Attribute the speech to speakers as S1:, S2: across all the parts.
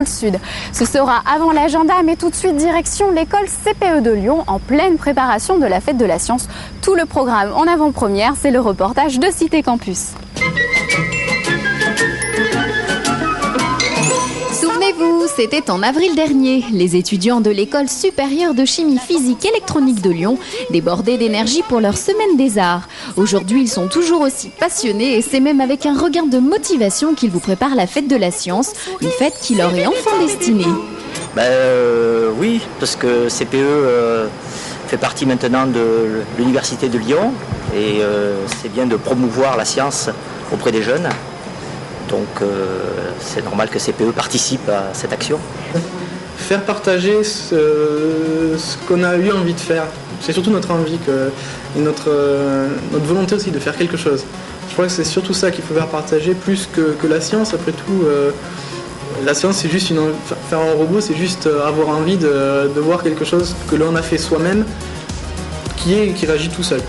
S1: le Sud. Ce sera avant l'agenda, mais tout de suite direction l'école CPE de Lyon en pleine préparation de la fête de la science. Tout le programme en avant-première, c'est le reportage de Cité Campus. Souvenez-vous, c'était en avril dernier. Les étudiants de l'école supérieure de chimie physique électronique de Lyon débordaient d'énergie pour leur semaine des arts. Aujourd'hui, ils sont toujours aussi passionnés et c'est même avec un regain de motivation qu'ils vous préparent la fête de la science, une fête qui leur est enfin destinée.
S2: Oui, parce que CPE fait partie maintenant de l'Université de Lyon et c'est bien de promouvoir la science auprès des jeunes. Donc c'est normal que CPE participe à cette action.
S3: Faire partager ce qu'on a eu envie de faire, c'est surtout notre envie et notre volonté aussi de faire quelque chose. Je crois que c'est surtout ça qu'il faut faire partager plus que la science. Après tout, la science c'est juste faire un robot, c'est juste avoir envie de voir quelque chose que l'on a fait soi-même qui réagit tout seul.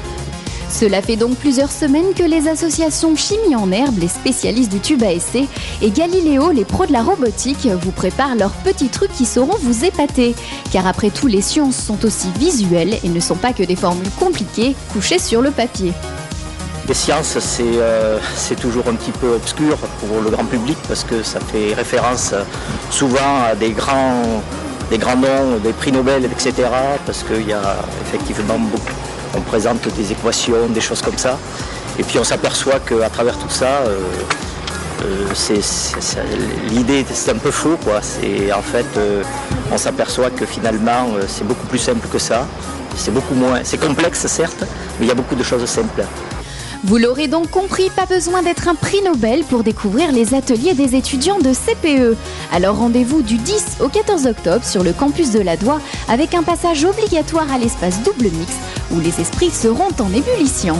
S1: Cela fait donc plusieurs semaines que les associations Chimie en Herbe, les spécialistes du tube à essai, et Galiléo, les pros de la robotique, vous préparent leurs petits trucs qui sauront vous épater. Car après tout, les sciences sont aussi visuelles et ne sont pas que des formules compliquées couchées sur le papier.
S2: Les sciences, c'est toujours un petit peu obscur pour le grand public parce que ça fait référence souvent à des grands noms, des prix Nobel, etc. Parce qu'il y a effectivement beaucoup. On présente des équations, des choses comme ça. Et puis on s'aperçoit qu'à travers tout ça, l'idée c'est un peu faux, quoi. On s'aperçoit que finalement c'est beaucoup plus simple que ça. C'est complexe certes, mais il y a beaucoup de choses simples.
S1: Vous l'aurez donc compris, pas besoin d'être un prix Nobel pour découvrir les ateliers des étudiants de CPE. Alors rendez-vous du 10 au 14 octobre sur le campus de la Doua avec un passage obligatoire à l'espace double mix où les esprits seront en ébullition.